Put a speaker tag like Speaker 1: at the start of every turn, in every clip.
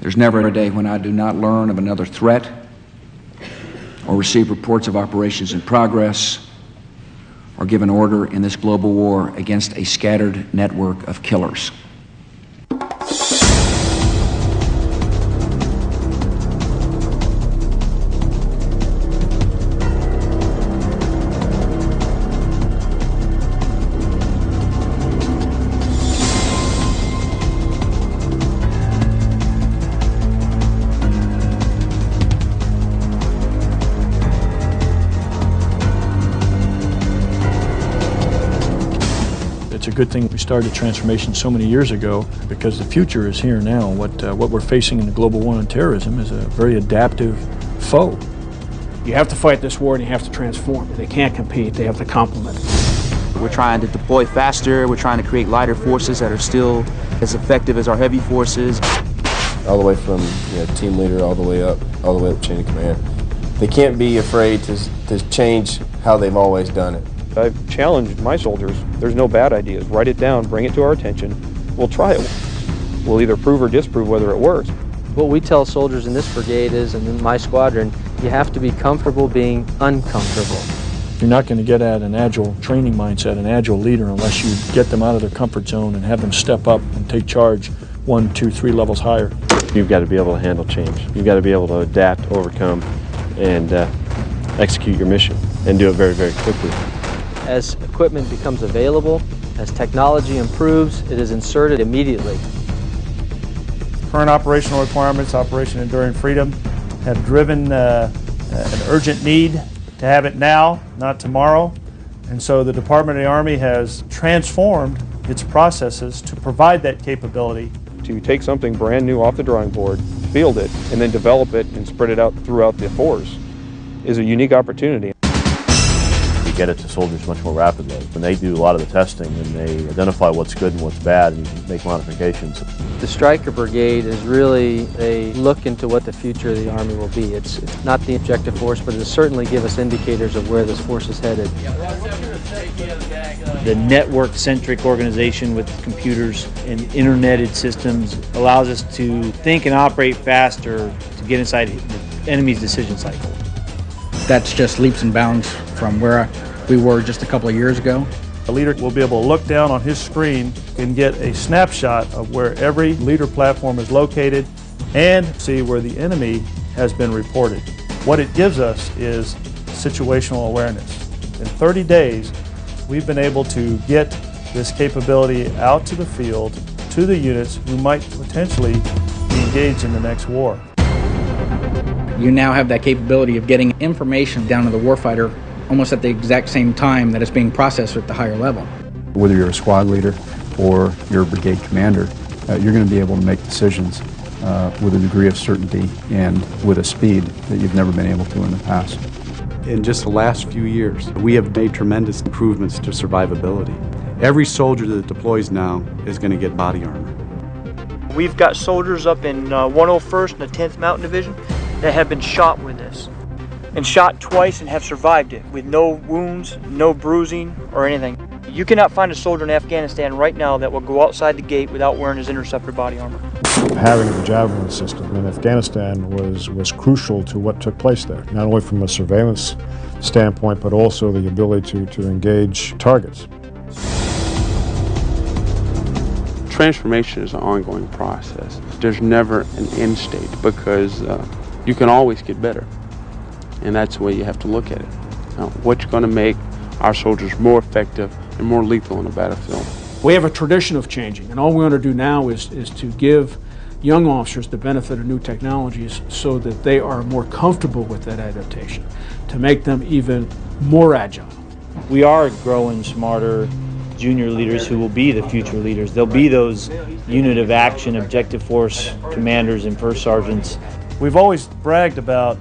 Speaker 1: There's never a day when I do not learn of another threat or receive reports of operations in progress or give an order in this global war against a scattered network of killers.
Speaker 2: It's a good thing we started transformation so many years ago, because the future is here now. What we're facing in the global war on terrorism is a very adaptive foe.
Speaker 3: You have to fight this war and you have to transform. They can't compete, they have to complement.
Speaker 4: We're trying to deploy faster, we're trying to create lighter forces that are still as effective as our heavy forces.
Speaker 5: All the way from team leader all the way up chain of command. They can't be afraid to change how they've always done it.
Speaker 6: I've challenged my soldiers. There's no bad ideas. Write it down, bring it to our attention. We'll try it. We'll either prove or disprove whether it works.
Speaker 7: What we tell soldiers in this brigade is, and in my squadron, you have to be comfortable being uncomfortable.
Speaker 2: You're not going to get at an agile training mindset, an agile leader, unless you get them out of their comfort zone and have them step up and take charge 1, 2, 3 levels higher.
Speaker 8: You've got to be able to handle change. You've got to be able to adapt, overcome, and execute your mission, and do it very, very quickly.
Speaker 7: As equipment becomes available, as technology improves, it is inserted immediately.
Speaker 9: Current operational requirements, Operation Enduring Freedom, have driven an urgent need to have it now, not tomorrow. And so the Department of the Army has transformed its processes to provide that capability.
Speaker 6: To take something brand new off the drawing board, field it, and then develop it and spread it out throughout the force is a unique opportunity.
Speaker 8: Get it to soldiers much more rapidly. When they do a lot of the testing and they identify what's good and what's bad, and you can make modifications.
Speaker 7: The Stryker Brigade is really a look into what the future of the Army will be. It's not the objective force, but it'll certainly give us indicators of where this force is headed.
Speaker 10: The network-centric organization with computers and interneted systems allows us to think and operate faster to get inside the enemy's decision cycle.
Speaker 11: That's just leaps and bounds from where we were just a couple of years ago.
Speaker 9: The leader will be able to look down on his screen and get a snapshot of where every leader platform is located and see where the enemy has been reported. What it gives us is situational awareness. In 30 days, we've been able to get this capability out to the field, to the units who might potentially be engaged in the next war.
Speaker 11: You now have that capability of getting information down to the warfighter almost at the exact same time that it's being processed at the higher level.
Speaker 12: Whether you're a squad leader or you're a brigade commander, you're going to be able to make decisions with a degree of certainty and with a speed that you've never been able to in the past.
Speaker 13: In just the last few years, we have made tremendous improvements to survivability. Every soldier that deploys now is going to get body armor.
Speaker 14: We've got soldiers up in 101st and the 10th Mountain Division that have been shot with this, and shot twice and have survived it with no wounds, no bruising or anything. You cannot find a soldier in Afghanistan right now that will go outside the gate without wearing his interceptor body armor.
Speaker 15: Having the Javelin system in Afghanistan was crucial to what took place there, not only from a surveillance standpoint, but also the ability to engage targets.
Speaker 16: Transformation is an ongoing process. There's never an end state because you can always get better. And that's the way you have to look at it. What's going to make our soldiers more effective and more lethal on the battlefield?
Speaker 3: We have a tradition of changing, and all we want to do now is to give young officers the benefit of new technologies so that they are more comfortable with that adaptation, to make them even more agile.
Speaker 10: We are growing smarter junior leaders who will be the future leaders. They'll be those unit of action, objective force commanders and first sergeants.
Speaker 9: We've always bragged about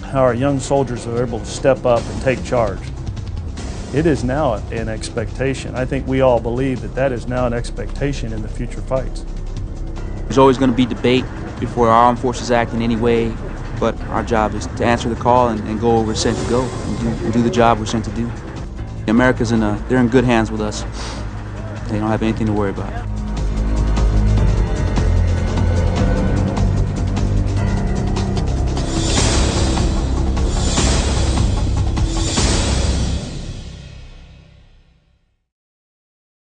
Speaker 9: how our young soldiers are able to step up and take charge. It is now an expectation. I think we all believe that that is now an expectation in the future fights.
Speaker 4: There's always going to be debate before our armed forces act in any way, but our job is to answer the call and go where we're sent to go and do the job we're sent to do. America's they're in good hands with us. They don't have anything to worry about.